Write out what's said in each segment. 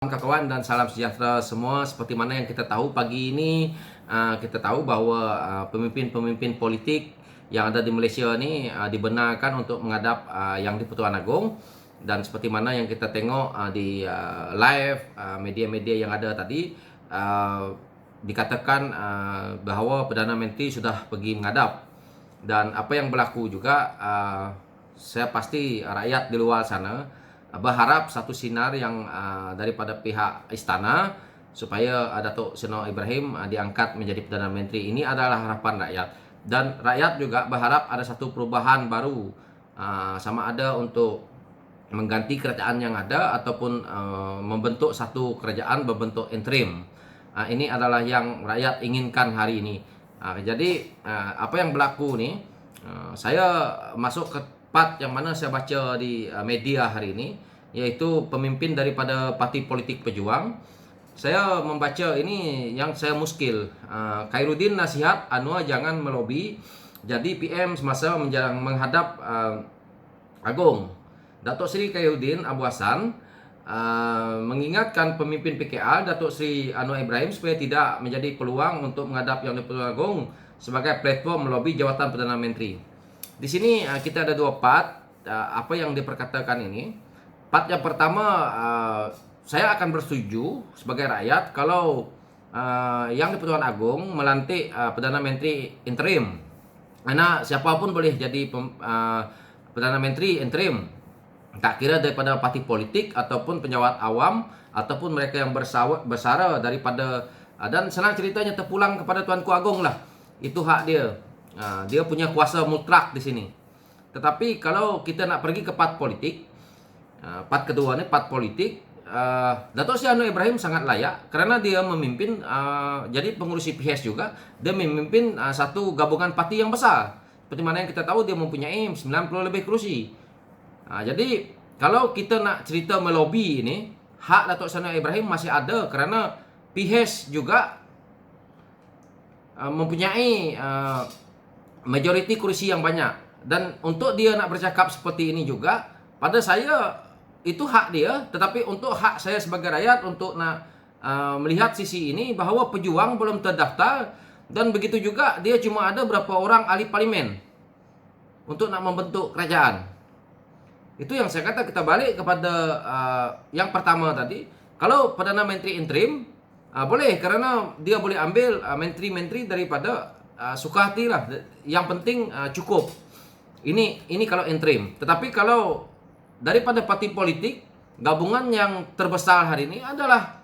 Kawan dan salam sejahtera semua. Seperti mana yang kita tahu pagi ini, kita tahu bahwa pemimpin-pemimpin politik yang ada di Malaysia ini dibenarkan untuk menghadap Yang di-Pertuan Agong. Dan seperti mana yang kita tengok di live media-media yang ada tadi, dikatakan bahawa Perdana Menteri sudah pergi menghadap. Dan apa yang berlaku juga, saya pasti rakyat di luar sana berharap satu sinar yang daripada pihak istana supaya Datuk Seri Ibrahim diangkat menjadi Perdana Menteri. Ini adalah harapan rakyat, dan rakyat juga berharap ada satu perubahan baru, sama ada untuk mengganti kerajaan yang ada ataupun membentuk satu kerajaan berbentuk interim. Ini adalah yang rakyat inginkan hari ini. Jadi apa yang berlaku ni, saya masuk ke part yang mana saya baca di media hari ini, yaitu pemimpin daripada Parti Politik Pejuang. Saya membaca ini yang saya muskil. Khairuddin nasihat Anwar jangan melobi jadi PM semasa menghadap Agong. Datuk Seri Khairuddin Abu Hassan mengingatkan pemimpin PKR Datuk Seri Anwar Ibrahim supaya tidak menjadi peluang untuk menghadap Yang di-Pertuan Agong sebagai platform melobi jawatan Perdana Menteri. Di sini kita ada dua part apa yang diperkatakan ini. Part yang pertama, saya akan bersetuju sebagai rakyat kalau Yang di-Pertuan Agong melantik Perdana Menteri interim. Karena siapapun boleh jadi Perdana Menteri interim, tak kira daripada parti politik ataupun penjawat awam ataupun mereka yang bersara daripada dan senang ceritanya terpulang kepada Tuanku Agong lah. Itu hak dia. Dia punya kuasa mutlak di sini. Tetapi kalau kita nak pergi ke part politik, part kedua ni part politik, Datuk Seri Anwar Ibrahim sangat layak kerana dia memimpin jadi pengurus PHS juga. Dia memimpin satu gabungan parti yang besar. Seperti mana yang kita tahu, dia mempunyai 90 lebih kerusi. Jadi kalau kita nak cerita melobi ini, hak Datuk Seri Anwar Ibrahim masih ada kerana PHS juga mempunyai majoriti kursi yang banyak. Dan untuk dia nak bercakap seperti ini juga, pada saya itu hak dia. Tetapi untuk hak saya sebagai rakyat untuk nak melihat sisi ini, bahawa pejuang belum terdaftar, dan begitu juga dia cuma ada berapa orang ahli parlimen untuk nak membentuk kerajaan. Itu yang saya kata, kita balik kepada yang pertama tadi. Kalau Perdana Menteri interim boleh, kerana dia boleh ambil menteri-menteri daripada suka hati lah. Yang penting cukup. Ini kalau interim. Tetapi kalau daripada parti politik, gabungan yang terbesar hari ini adalah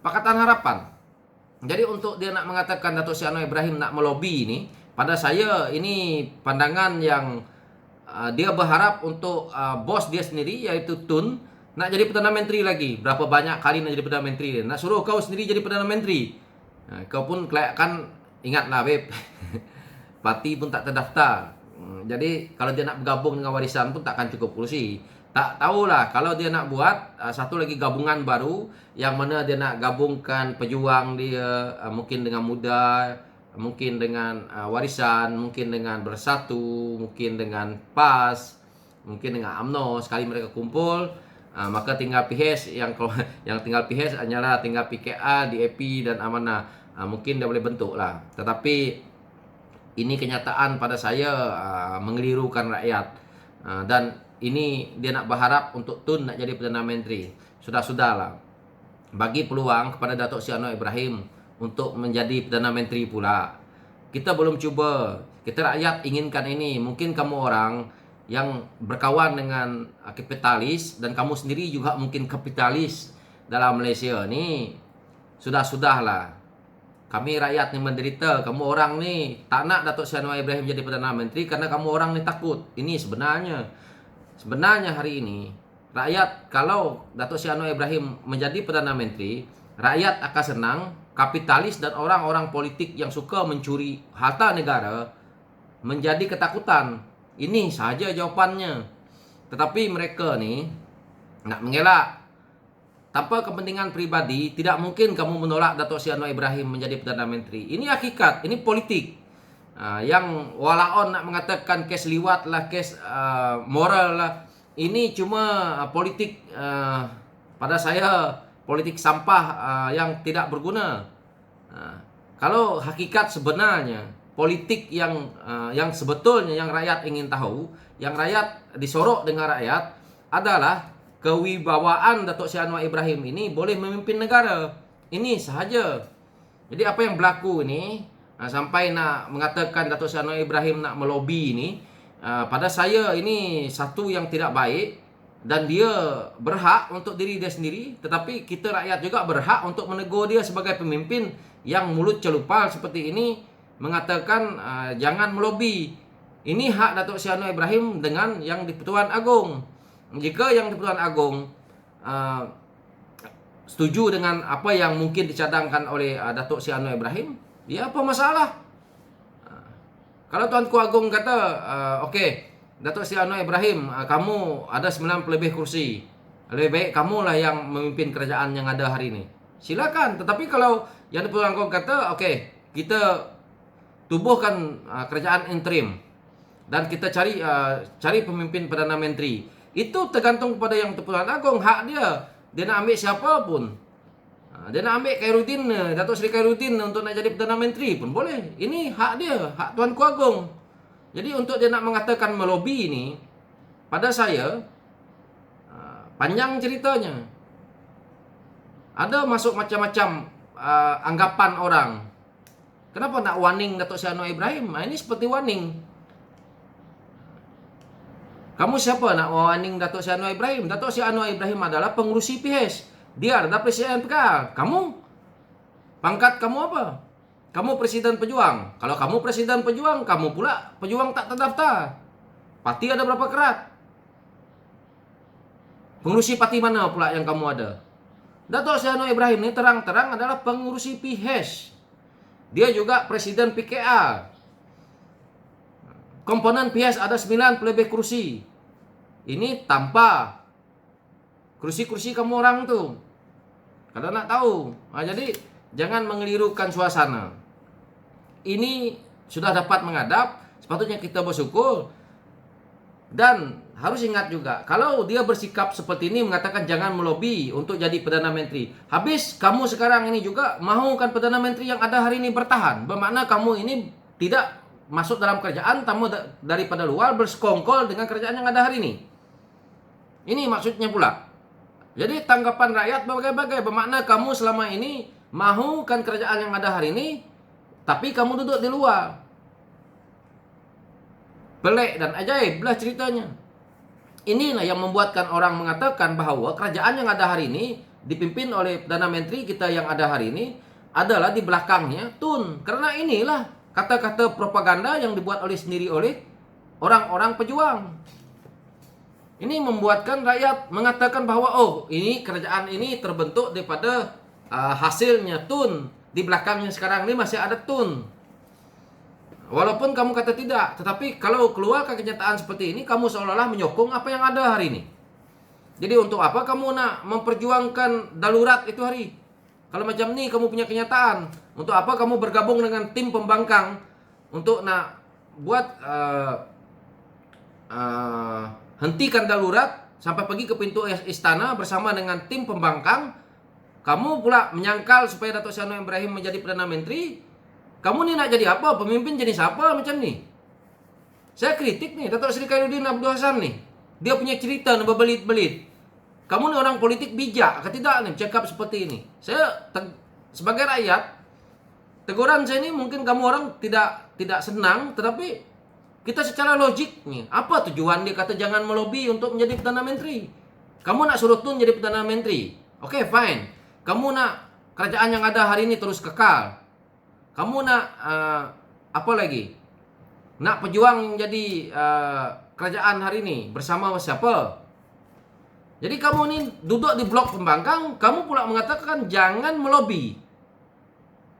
Pakatan Harapan. Jadi untuk dia nak mengatakan Datuk Seri Anwar Ibrahim nak melobi ini, pada saya ini pandangan yang dia berharap untuk bos dia sendiri, iaitu Tun, nak jadi Perdana Menteri lagi. Berapa banyak kali nak jadi Perdana Menteri? Nak suruh kau sendiri jadi Perdana Menteri. Kau pun kan ingatlah, Beb. Parti pun tak terdaftar. Jadi kalau dia nak bergabung dengan Warisan pun takkan cukup kursi. Tak tahulah kalau dia nak buat satu lagi gabungan baru, yang mana dia nak gabungkan pejuang dia, mungkin dengan Muda, mungkin dengan Warisan, mungkin dengan Bersatu, mungkin dengan PAS, mungkin dengan UMNO. Sekali mereka kumpul, maka tinggal PHS yang tinggal PHS hanyalah tinggal PKR, DAP dan Amanah. Mungkin dia boleh bentuk lah. Tetapi ini kenyataan pada saya mengelirukan rakyat. Dan ini dia nak berharap untuk Tun nak jadi Perdana Menteri. Sudah-sudahlah. Bagi peluang kepada Datuk Seri Anwar Ibrahim untuk menjadi Perdana Menteri pula. Kita belum cuba. Kita rakyat inginkan ini. Mungkin kamu orang yang berkawan dengan kapitalis, dan kamu sendiri juga mungkin kapitalis dalam Malaysia ni, sudah-sudahlah. Kami rakyat ni menderita. Kamu orang ni tak nak Datuk Seri Anwar Ibrahim jadi Perdana Menteri karena kamu orang ni takut. Ini sebenarnya hari ini rakyat, kalau Datuk Seri Anwar Ibrahim menjadi Perdana Menteri, rakyat akan senang. Kapitalis dan orang-orang politik yang suka mencuri harta negara menjadi ketakutan. Ini sahaja jawapannya. Tetapi mereka ni nak mengelak. Tanpa kepentingan pribadi, tidak mungkin kamu menolak Datuk Seri Anwar Ibrahim menjadi Perdana Menteri. Ini hakikat, ini politik. Yang walaon nak mengatakan kes liwat lah, kes moral lah, ini cuma politik. Pada saya politik sampah yang tidak berguna. Kalau hakikat sebenarnya politik yang sebetulnya yang rakyat ingin tahu, yang rakyat disorok dengan rakyat adalah kewibawaan Datuk Seri Anwar Ibrahim ini boleh memimpin negara. Ini sahaja. Jadi apa yang berlaku ini sampai nak mengatakan Datuk Seri Anwar Ibrahim nak melobi ini, pada saya ini satu yang tidak baik, dan dia berhak untuk diri dia sendiri, tetapi kita rakyat juga berhak untuk menegur dia sebagai pemimpin yang mulut celupal seperti ini, mengatakan jangan melobi. Ini hak Datuk Seri Anwar Ibrahim dengan yang di-Pertuan Agong. Jika yang di-Pertuan Agong setuju dengan apa yang mungkin dicadangkan oleh Datuk Seri Anwar Ibrahim, ya apa masalah? Kalau Tuanku Agong kata, okey, Datuk Seri Anwar Ibrahim, kamu ada 90 lebih kursi, lebih baik kamulah yang memimpin kerajaan yang ada hari ini. Silakan. Tetapi kalau yang di-Pertuan Agong kata, okey, kita tubuhkan kerajaan interim dan kita cari pemimpin Perdana Menteri, itu tergantung kepada yang di-Pertuan Agong, hak dia. Dia nak ambil siapa pun. Dia nak ambil Khairuddin, Datuk Seri Khairuddin untuk nak jadi Perdana Menteri pun boleh. Ini hak dia, hak Tuanku Agong. Jadi untuk dia nak mengatakan melobi ini, pada saya panjang ceritanya. Ada masuk macam-macam anggapan orang. Kenapa nak warning Datuk Seri Anwar Ibrahim? Ini seperti warning. Kamu siapa nak warning Datuk Seri Anwar Ibrahim? Datuk Seri Anwar Ibrahim adalah pengurusi PH. Dia adalah Presiden PKR. Kamu? Pangkat kamu apa? Kamu Presiden Pejuang. Kalau kamu Presiden Pejuang, kamu pula pejuang tak terdaftar. Parti ada berapa kerat? Pengurusi parti mana pula yang kamu ada? Datuk Seri Anwar Ibrahim ini terang-terang adalah pengurusi PH. Dia juga Presiden PKR. Komponen PH ada 9 lebih kursi. Ini tanpa kursi-kursi kamu orang tu. Kalau nak tahu. Jadi jangan mengelirukan suasana. Ini sudah dapat menghadap, sepatutnya kita bersyukur. Dan harus ingat juga, kalau dia bersikap seperti ini mengatakan jangan melobi untuk jadi Perdana Menteri. Habis kamu sekarang ini juga mahukan Perdana Menteri yang ada hari ini bertahan. Bermakna kamu ini tidak masuk dalam kerajaan, tamu daripada luar bersekongkol dengan kerajaan yang ada hari ini. Ini maksudnya pula. Jadi tanggapan rakyat berbagai-bagai. Bermakna kamu selama ini mahukan kerajaan yang ada hari ini, tapi kamu duduk di luar. Pelik dan ajaib lah ceritanya. Inilah yang membuatkan orang mengatakan bahawa kerajaan yang ada hari ini dipimpin oleh Perdana Menteri kita yang ada hari ini adalah di belakangnya Tun. Karena inilah kata-kata propaganda yang dibuat sendiri oleh orang-orang pejuang. Ini membuatkan rakyat mengatakan bahawa ini kerajaan ini terbentuk daripada hasilnya Tun. Di belakangnya sekarang ini masih ada Tun. Walaupun kamu kata tidak, tetapi kalau keluar kenyataan seperti ini, kamu seolah-olah menyokong apa yang ada hari ini. Jadi untuk apa kamu nak memperjuangkan darurat itu hari? Kalau macam ni kamu punya kenyataan, untuk apa kamu bergabung dengan tim pembangkang untuk nak buat hentikan darurat sampai pergi ke pintu istana bersama dengan tim pembangkang? Kamu pula menyangkal supaya Datuk Seri Anwar Ibrahim menjadi Perdana Menteri. Kamu ni nak jadi apa? Pemimpin jenis apa macam ni? Saya kritik nih Datuk Seri Khairuddin Abdul Hassan nih. Dia punya cerita nih berbelit-belit. Kamu ni orang politik bijak ke tidak nih cakap seperti ini? Saya sebagai rakyat, teguran saya ini mungkin kamu orang tidak senang, tetapi kita secara logik nih, apa tujuan dia kata jangan melobi untuk menjadi Perdana Menteri? Kamu nak suruh Tun jadi Perdana Menteri? Oke, fine. Kamu nak kerajaan yang ada hari ini terus kekal. Kamu nak apa lagi? Nak pejuang jadi kerajaan hari ini bersama siapa? Jadi kamu ni duduk di blok pembangkang, kamu pula mengatakan jangan melobi.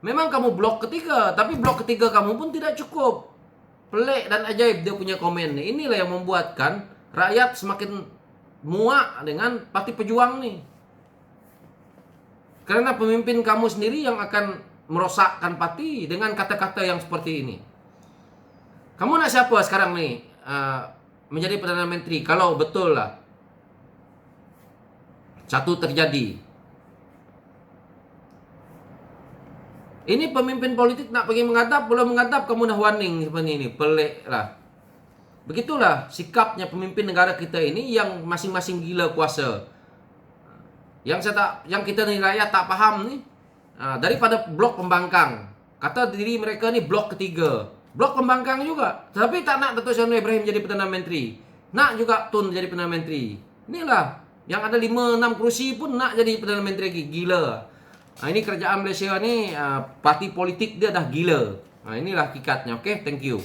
Memang kamu blok ketiga, tapi blok ketiga kamu pun tidak cukup. Pelik dan ajaib dia punya komen ni. Inilah yang membuatkan rakyat semakin muak dengan parti pejuang ni. Karena pemimpin kamu sendiri yang akan merosakkan parti dengan kata-kata yang seperti ini. Kamu nak siapa sekarang ni menjadi Perdana Menteri? Kalau betul lah satu terjadi, Ini pemimpin politik nak pergi menghadap, belum menghadap kamu dah warning seperti ini. Pelik lah. Begitulah sikapnya pemimpin negara kita ini yang masing-masing gila kuasa. Yang kita ni rakyat tak faham ni, daripada blok pembangkang. Kata diri mereka ni blok ketiga. Blok pembangkang juga. Tapi tak nak Datuk Seri Ibrahim jadi Perdana Menteri. Nak juga Tun jadi Perdana Menteri. Inilah yang ada 5-6 kerusi pun nak jadi Perdana Menteri lagi. Gila. Ini kerajaan Malaysia ni, parti politik dia dah gila. Inilah hakikatnya. Okay, thank you.